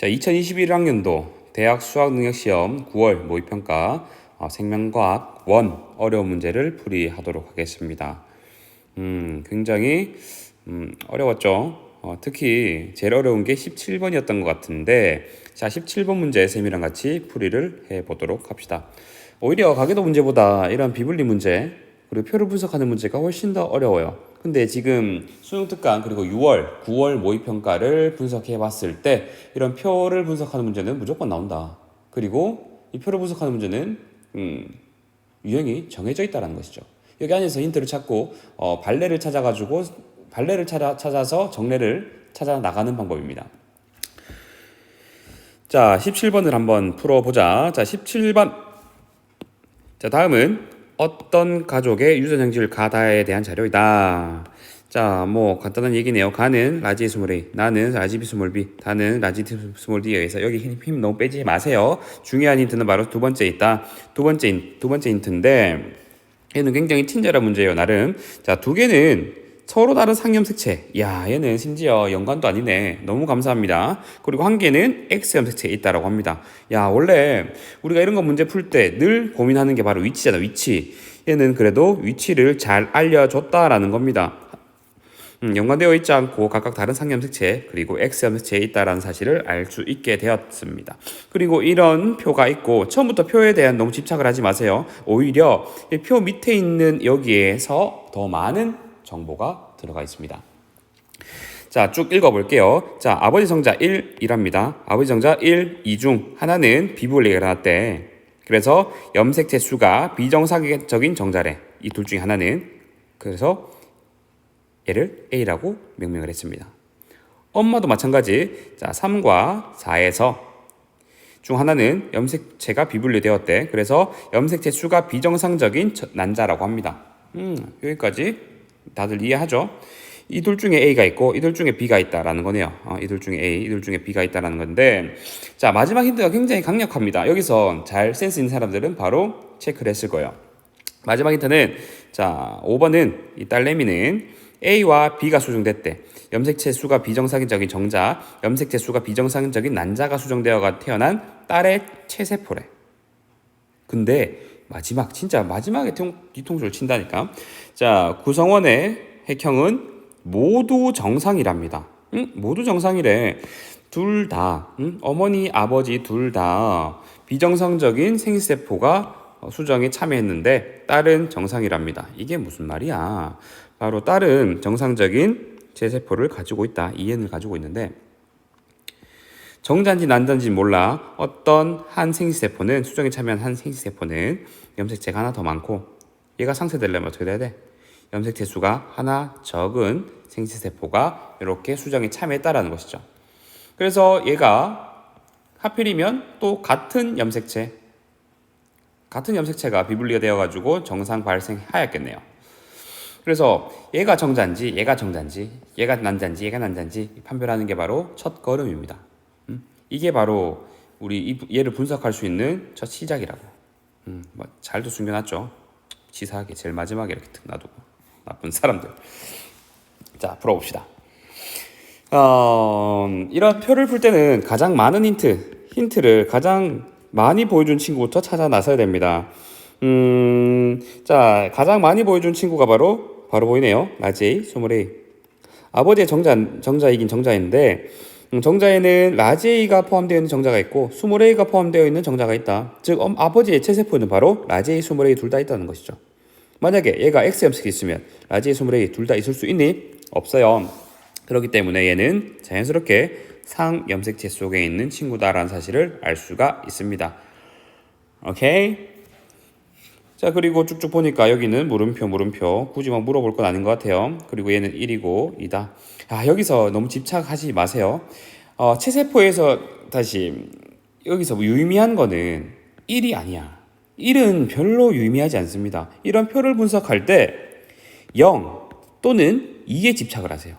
자, 2021학년도 대학 수학능력시험 9월 모의평가 생명과학 1 어려운 문제를 풀이하도록 하겠습니다. 굉장히 어려웠죠. 특히 제일 어려운 게 17번이었던 것 같은데, 자, 17번 문제 쌤이랑 같이 풀이를 해보도록 합시다. 오히려 가계도 문제보다 이런 비분리 문제 그리고 표를 분석하는 문제가 훨씬 더 어려워요. 근데 지금 수능 특강 그리고 6월, 9월 모의평가를 분석해 봤을 때 이런 표를 분석하는 문제는 무조건 나온다. 그리고 이 표를 분석하는 문제는 유형이 정해져 있다는 것이죠. 여기 안에서 힌트를 찾고 발레를 찾아가지고 발레를 찾아서 정례를 찾아 나가는 방법입니다. 자, 17번을 한번 풀어보자. 자, 17번. 자, 다음은 어떤 가족의 유전형질 가다에 대한 자료이다. 자, 뭐 간단한 얘기네요. 가는 라지 스몰 A, 나는 라지 B 스몰 B, 다는 라지 스몰 D에 의해서 여기 힘 너무 빼지 마세요. 중요한 힌트는 바로 두 번째 있다. 두 번째 힌트인데 얘는 굉장히 친절한 문제예요, 나름. 자, 두 개는 서로 다른 상염색체. 야, 얘는 심지어 연관도 아니네. 너무 감사합니다. 그리고 한 개는 X염색체에 있다라고 합니다. 야, 원래 우리가 이런 거 문제 풀 때 늘 고민하는 게 바로 위치잖아, 위치. 얘는 그래도 위치를 잘 알려줬다라는 겁니다. 연관되어 있지 않고 각각 다른 상염색체 그리고 X염색체에 있다라는 사실을 알 수 있게 되었습니다. 그리고 이런 표가 있고 처음부터 표에 대한 너무 집착을 하지 마세요. 오히려 이 표 밑에 있는 여기에서 더 많은 정보가 들어가 있습니다. 자, 쭉 읽어볼게요. 자, 아버지 정자 1이랍니다. 아버지 정자 1, 2 중 하나는 비분리가 일어났대. 그래서 염색체 수가 비정상적인 정자래. 이 둘 중에 하나는. 그래서 얘를 A라고 명명을 했습니다. 엄마도 마찬가지. 자, 3과 4에서 중 하나는 염색체가 비분리되었대. 그래서 염색체 수가 비정상적인 난자라고 합니다. 여기까지 다들 이해하죠? 이 둘 중에 A가 있고 이 둘 중에 B가 있다라는 거네요. 이 둘 중에 A, 이 둘 중에 B가 있다라는 건데, 자, 마지막 힌트가 굉장히 강력합니다. 여기서 잘 센스 있는 사람들은 바로 체크를 했을 거예요. 마지막 힌트는, 자, 5번은 이 딸내미는 A와 B가 수정됐대. 염색체 수가 비정상적인 정자, 염색체 수가 비정상적인 난자가 수정되어 태어난 딸의 체세포래. 근데 진짜 마지막에 뒤통수를 친다니까. 자, 구성원의 획형은 모두 정상이랍니다. 모두 정상이래. 둘 다, 어머니, 아버지 둘 다 비정상적인 생세포가 수정에 참여했는데 딸은 정상이랍니다. 이게 무슨 말이야? 바로 딸은 정상적인 제세포를 가지고 있다. 이해를 가지고 있는데, 정자인지 난자인지 몰라. 어떤 한 생식세포는, 수정에 참여한 한 생식세포는 염색체가 하나 더 많고, 얘가 상쇄되려면 어떻게 돼야 돼? 염색체 수가 하나 적은 생식세포가 이렇게 수정에 참여했다라는 것이죠. 그래서 얘가 하필이면 또 같은 염색체가 비분리가 되어가지고 정상 발생하였겠네요. 그래서 얘가 정자인지 얘가 정자인지 얘가 난자인지 얘가 난자인지 판별하는 게 바로 첫 걸음입니다. 이게 바로 우리 얘를 분석할 수 있는 첫 시작이라고. 잘도 숨겨놨죠. 치사하게 제일 마지막에 이렇게 툭 놔두고. 나쁜 사람들. 자, 풀어봅시다. 이런 표를 풀 때는 가장 많은 힌트를 가장 많이 보여준 친구부터 찾아 나서야 됩니다. 자, 가장 많이 보여준 친구가 바로 보이네요. 라지 스몰A. 아버지의 정자이긴 정자인데, 정자에는 라지 A가 포함되어 있는 정자가 있고 스몰 A가 포함되어 있는 정자가 있다. 즉 아버지의 체세포는 바로 라지 A, 스몰 A 둘 다 있다는 것이죠. 만약에 얘가 X염색이 있으면 라지 A, 스몰 A 둘 다 있을 수 있니? 없어요. 그렇기 때문에 얘는 자연스럽게 상염색체 속에 있는 친구다라는 사실을 알 수가 있습니다. 오케이? 자, 그리고 쭉쭉 보니까 여기는 물음표. 굳이 막 물어볼 건 아닌 것 같아요. 그리고 얘는 1이고 2다. 여기서 너무 집착하지 마세요. 체세포에서 다시 여기서 유의미한 거는 1이 아니야. 1은 별로 유의미하지 않습니다. 이런 표를 분석할 때 0 또는 2에 집착을 하세요.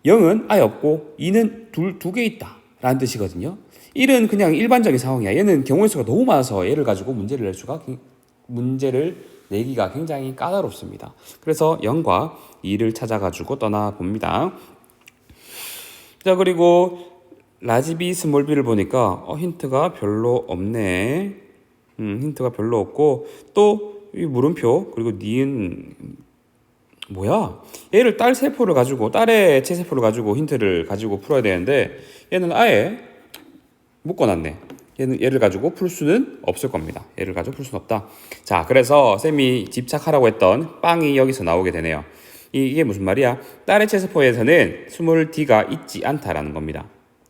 0은 아예 없고 2는 두 개 있다 라는 뜻이거든요. 1은 그냥 일반적인 상황이야. 얘는 경우의 수가 너무 많아서 얘를 가지고 문제를 내기가 굉장히 까다롭습니다. 그래서 0과 2를 찾아가지고 떠나봅니다. 자, 그리고 라지 B, 스몰 b를 보니까 힌트가 별로 없네. 힌트가 별로 없고 또 이 물음표 그리고 니은 뭐야? 얘를 딸 세포를 가지고 딸의 체세포를 가지고 힌트를 가지고 풀어야 되는데 얘는 아예 묶어놨네. 얘를 가지고 풀 수는 없을 겁니다. 얘를 가지고 풀 수는 없다. 자, 그래서 쌤이 집착하라고 했던 빵이 여기서 나오게 되네요. 이게 무슨 말이야? 딸의 체세포에서는 스몰 d가 있지 않다라는 겁니다.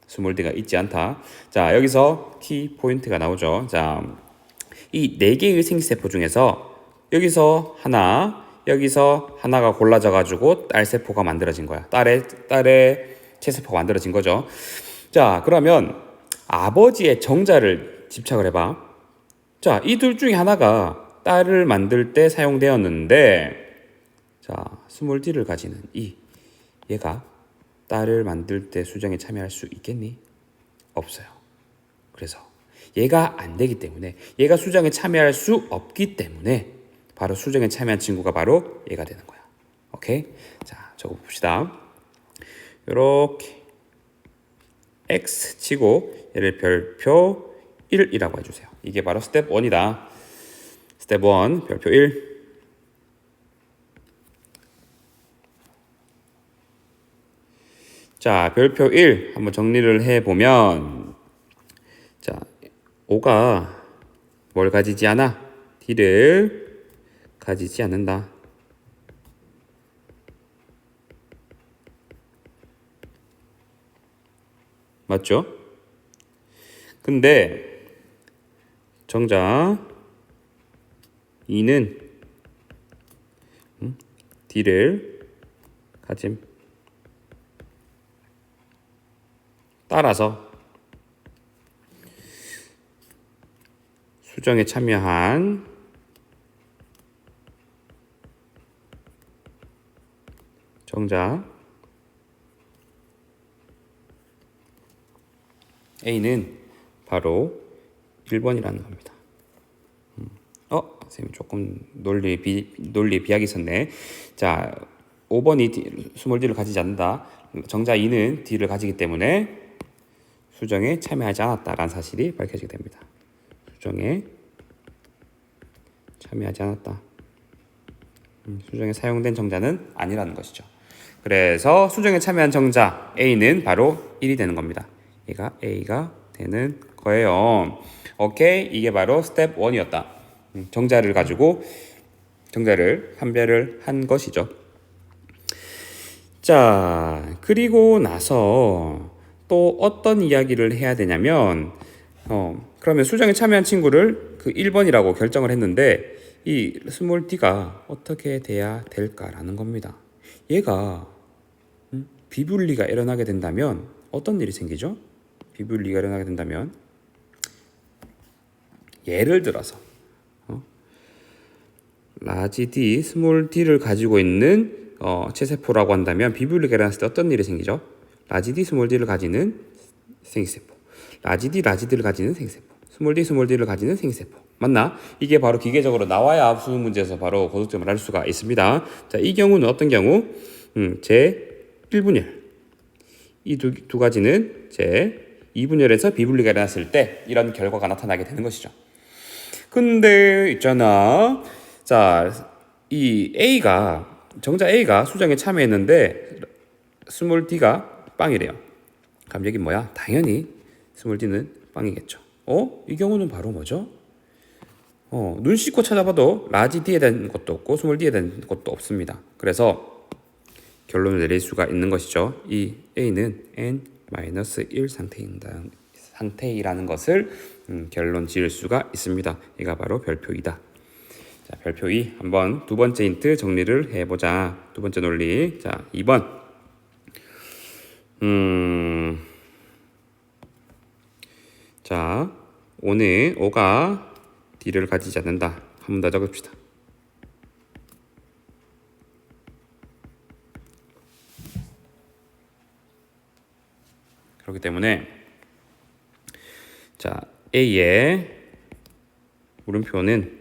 스몰 d가 있지 않다. 자, 여기서 키 포인트가 나오죠. 자, 이 네 개의 생기세포 중에서 여기서 하나, 여기서 하나가 골라져 가지고 딸 세포가 만들어진 거야. 딸의 체세포가 만들어진 거죠. 자, 그러면 아버지의 정자를 집착을 해봐. 자, 이 둘 중에 하나가 딸을 만들 때 사용되었는데, 자, 스몰 d를 가지는 얘가 딸을 만들 때 수정에 참여할 수 있겠니? 없어요. 그래서 얘가 안 되기 때문에, 얘가 수정에 참여할 수 없기 때문에 바로 수정에 참여한 친구가 바로 얘가 되는 거야. 오케이? 자, 적어 봅시다. 요렇게 X 치고 얘를 별표 1이라고 해주세요. 이게 바로 스텝 1이다. 스텝 1 별표 1. 자, 별표 1 한번 정리를 해보면, 자, 5가 뭘 가지지 않아? D를 가지지 않는다. 맞죠? 근데 정자 2는 D를 가짐. 따라서 수정에 참여한 정자 A는 바로 1번이라는 겁니다. 선생님 조금 논리에 비약이 있었네. 자, 5번이 스몰 d를 가지지 않는다. 정자 2는 d를 가지기 때문에 수정에 참여하지 않았다라는 사실이 밝혀지게 됩니다. 수정에 참여하지 않았다. 수정에 사용된 정자는 아니라는 것이죠. 그래서 수정에 참여한 정자 A는 바로 1이 되는 겁니다. 얘가 A가 되는 거예요. 오케이? 이게 바로 스텝 1이었다. 정자를 가지고 정자를 판별을 한 것이죠. 자, 그리고 나서 또 어떤 이야기를 해야 되냐면, 그러면 수정에 참여한 친구를 그 1번이라고 결정을 했는데, 이 스몰 d가 어떻게 돼야 될까라는 겁니다. 얘가 비분리가 일어나게 된다면 어떤 일이 생기죠? 비분리가 일어나게 된다면, 예를 들어서 라지 D, 스몰 d를 가지고 있는 체세포라고 한다면 비분리가 일어났을 때 어떤 일이 생기죠? 라지 D, 스몰 d를 가지는 생기세포, 라지 D, 라지 D를 가지는 생기세포, 스몰 D, 스몰 D를 가지는 생기세포. 맞나? 이게 바로 기계적으로 나와야 수능 문제에서 바로 고득점을 할 수가 있습니다. 자, 이 경우는 어떤 경우? 제 1분열. 이 두 가지는 제 2분열에서 비분리가 일어났을 때 이런 결과가 나타나게 되는 것이죠. 근데 있잖아. 자, 이 A가 정자 A가 수정에 참여했는데 스몰 d가 빵이래요. 그럼 여기 뭐야? 당연히 스몰 d는 빵이겠죠. 이 경우는 바로 뭐죠? 눈 씻고 찾아봐도 라지 d에 대한 것도 없고 스몰 d에 대한 것도 없습니다. 그래서 결론을 내릴 수가 있는 것이죠. 이 A는 n-1 상태이라는 것을 결론 지을 수가 있습니다. 얘가 바로 별표 2다. 자, 별표 2 한번 두 번째 힌트 정리를 해보자. 두 번째 논리. 자, 2번. 자, 오늘 5가 D를 가지지 않는다. 한 번 더 적읍시다. 그렇기 때문에 자, A의 물음표는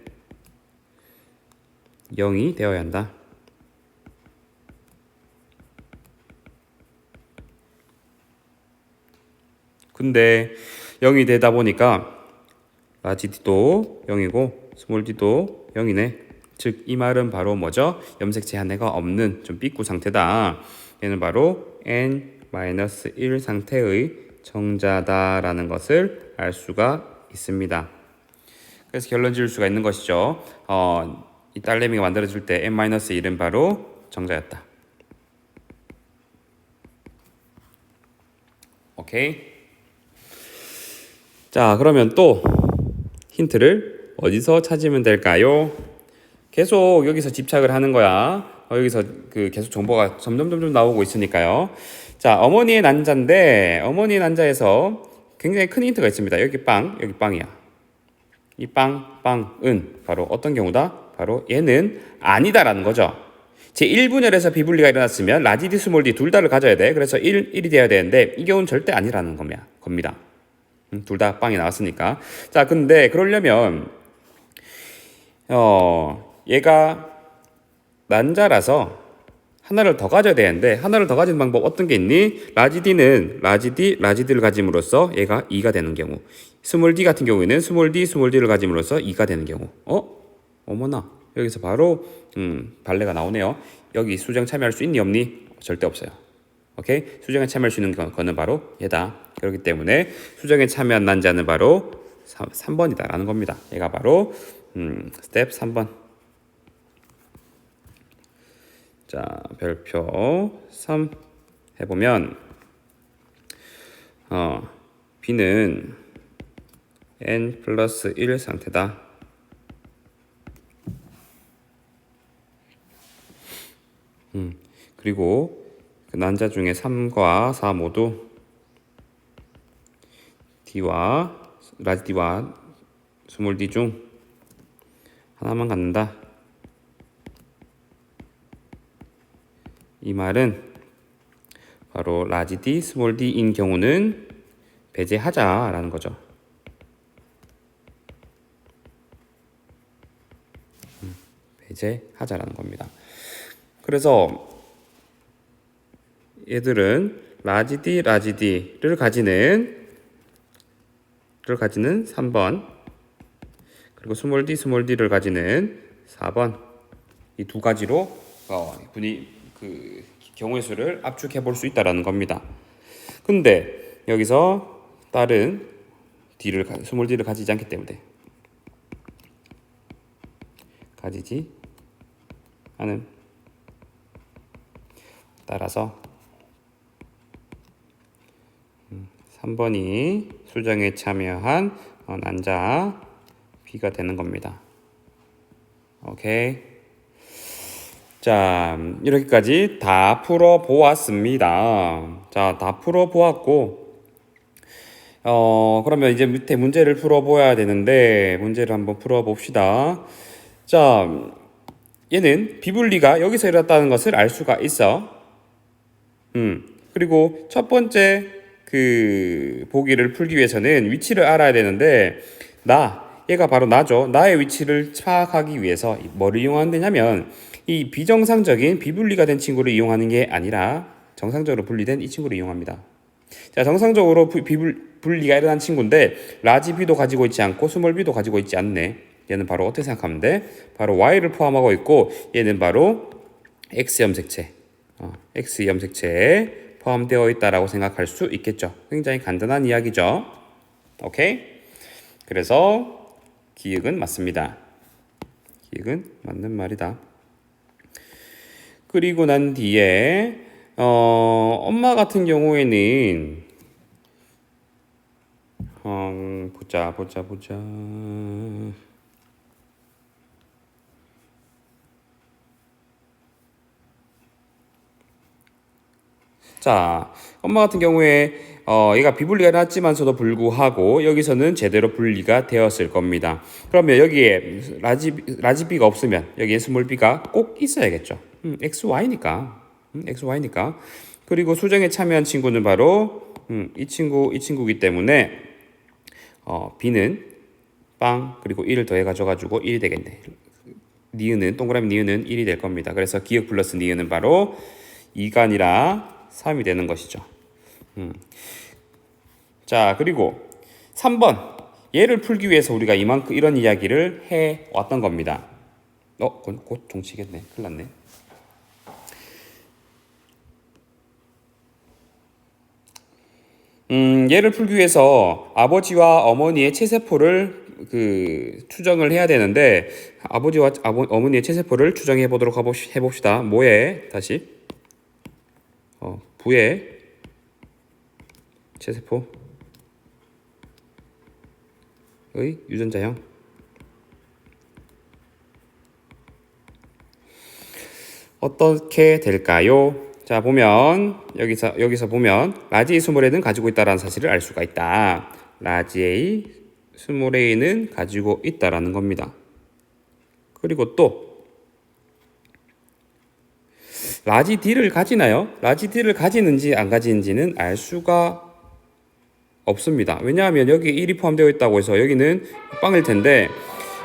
0이 되어야 한다. 근데 0이 되다 보니까 라지 D도 0이고 스몰 D도 0이네. 즉 이 말은 바로 뭐죠? 염색체 한해가 없는 좀 삐꾸 상태다. 얘는 바로 n-1 상태의 정자다라는 것을 알 수가 있습니다. 그래서 결론 지을 수가 있는 것이죠. 이 딸내미가 만들어질 때 n-1은 바로 정자였다. 오케이. 자, 그러면 또 힌트를 어디서 찾으면 될까요? 계속 여기서 집착을 하는 거야. 여기서 계속 정보가 점점 나오고 있으니까요. 자, 어머니의 난자인데 어머니의 난자에서 굉장히 큰 힌트가 있습니다. 여기 빵, 여기 빵이야. 이 빵은 바로 어떤 경우다? 바로 얘는 아니다라는 거죠. 제1분열에서 비분리가 일어났으면 라지 D, 스몰 D 둘 다를 가져야 돼. 그래서 1이 돼야 되는데 이 경우는 절대 아니라는 겁니다. 둘 다 빵이 나왔으니까. 자, 근데 그러려면 얘가 난자라서 하나를 더 가져야 되는데 하나를 더 가지는 방법 어떤 게 있니? 라지 D는 라지 D를 가짐으로써 얘가 2가 되는 경우, 스몰 D 같은 경우에는 스몰 D를 가짐으로써 2가 되는 경우. 어머나, 여기서 바로 발레가 나오네요. 여기 수정 참여할 수 있니 없니? 절대 없어요. 오케이? 수정에 참여할 수 있는 거는 바로 얘다. 그렇기 때문에 수정에 참여한 난자는 바로 3번이다 라는 겁니다. 얘가 바로 스텝 3번. 자, 별표 3 해보면 B는 n 플러스 1 상태다. 그리고 그 난자 중에 3과 4 모두 라지 D와 스몰 D 중 하나만 갖는다. 이 말은 바로 라지 D, 스몰 D인 경우는 배제하자라는 거죠. 배제하자라는 겁니다. 그래서 얘들은 라지 D를 가지는 3번, 그리고 스몰 D를 가지는 4번, 이 두 가지로 경우의 수를 압축해 볼 수 있다라는 겁니다. 근데 여기서 다른 스몰 D를 가지지 않기 때문에 가지지 않음. 따라서 3번이 수정에 참여한 난자 B가 되는 겁니다. 오케이. 자, 이렇게까지 다 풀어 보았습니다. 자, 다 풀어 보았고, 그러면 이제 밑에 문제를 풀어 보아야 되는데, 문제를 한번 풀어 봅시다. 자, 얘는 비분리가 여기서 일어났다는 것을 알 수가 있어. 그리고 첫 번째 보기를 풀기 위해서는 위치를 알아야 되는데, 얘가 바로 나죠. 나의 위치를 파악하기 위해서 뭐를 이용하면 되냐면, 이 비정상적인 비분리가 된 친구를 이용하는 게 아니라 정상적으로 분리된 이 친구를 이용합니다. 자, 정상적으로 분리가 일어난 친구인데 라지 B도 가지고 있지 않고 스몰 B도 가지고 있지 않네. 얘는 바로 어떻게 생각하면 돼? 바로 Y를 포함하고 있고 얘는 바로 X 염색체에 포함되어 있다라고 생각할 수 있겠죠. 굉장히 간단한 이야기죠. 오케이? 그래서 기억은 맞습니다. 기억은 맞는 말이다. 그리고 난 뒤에 엄마 같은 경우에는 보자. 자, 엄마 같은 경우에 얘가 비분리가 났지만서도 불구하고 여기서는 제대로 분리가 되었을 겁니다. 그러면 여기에 라지 B가 없으면 여기에 스몰 B가 꼭 있어야겠죠. XY니까. 그리고 수정에 참여한 친구는 바로 이 친구이기 때문에 B는 빵 그리고 1을 더해 가지고 1이 되겠네. 동그라미 니은은 1이 될 겁니다. 그래서 기억 플러스 니은은 바로 2가 아니라 3이 되는 것이죠. 자, 그리고 3번. 얘를 풀기 위해서 우리가 이만큼 이런 이야기를 해 왔던 겁니다. 곧 종치겠네. 큰일 났네. 얘를 풀기 위해서 아버지와 어머니의 체세포를 추정을 해야 되는데, 아버지와 어머니의 체세포를 추정해 보도록 해봅시다. 뭐에 다시 부의 체세포의 유전자형. 어떻게 될까요? 자, 보면 여기서 보면 라지 A 스몰 A는 가지고 있다라는 사실을 알 수가 있다. 라지 A 스몰 A는 가지고 있다라는 겁니다. 그리고 또 라지 D를 가지나요? 라지 D를 가지는지 안 가지는지는 알 수가 없습니다. 왜냐하면 여기 1이 포함되어 있다고 해서 여기는 빵일 텐데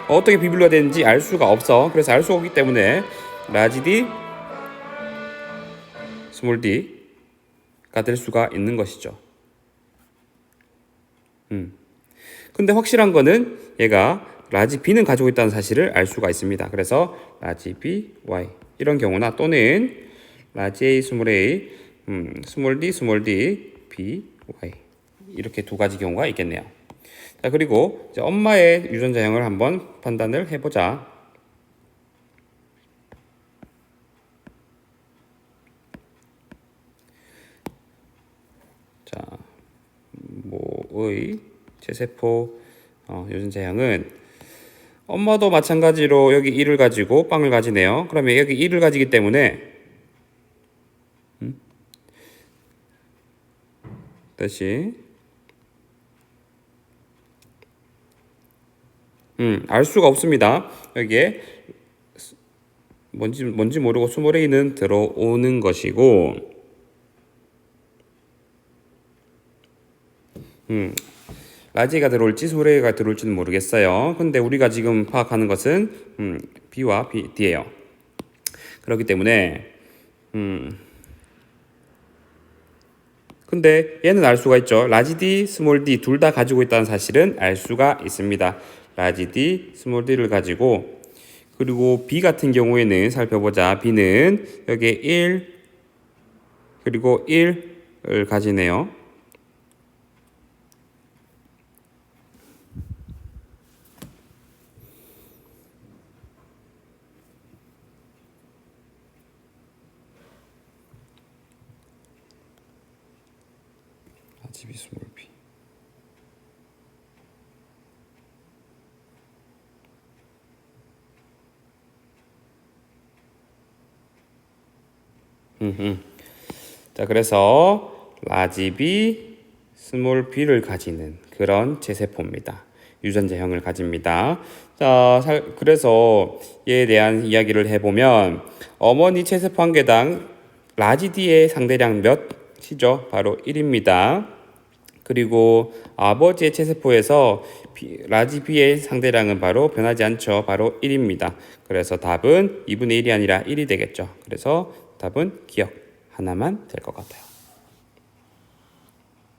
어떻게 비밀로가 되는지 알 수가 없어. 그래서 알 수가 없기 때문에 라지 D 스몰 d가 될 수가 있는 것이죠. 근데 확실한 거는 얘가 라지 b는 가지고 있다는 사실을 알 수가 있습니다. 그래서 라지 b y 이런 경우나 또는 라지 a 스몰 a 스몰 d b y 이렇게 두 가지 경우가 있겠네요. 자, 그리고 이제 엄마의 유전자형을 한번 판단을 해보자. 자, 모의 체세포 유전자형은 엄마도 마찬가지로 여기 1을 가지고 빵을 가지네요. 그러면 여기 1을 가지기 때문에 다시 알 수가 없습니다. 여기에 뭔지 모르고 스몰 a는 들어오는 것이고 라지가 들어올지 스몰 a가 들어올지는 모르겠어요. 근데 우리가 지금 파악하는 것은 b와 d예요. 그렇기 때문에 근데 얘는 알 수가 있죠. 라지 D, 스몰 d 둘 다 가지고 있다는 사실은 알 수가 있습니다. 라지 D, 스몰 d를 가지고 그리고 B 같은 경우에는 살펴보자. B는 여기에 1 그리고 1을 가지네요. 라지 B, 스몰 B. 자, 그래서 라지 B, 스몰 b를 가지는 그런 제세포입니다. 유전자형을 가집니다. 자, 그래서 얘에 대한 이야기를 해보면 어머니 체세포 한 개당 라지 D의 상대량 몇이죠? 바로 1입니다. 그리고 아버지의 체세포에서 라지 B의 상대량은 바로 변하지 않죠. 바로 1입니다. 그래서 답은 2분의 1이 아니라 1이 되겠죠. 그래서 답은 기억 하나만 될 것 같아요.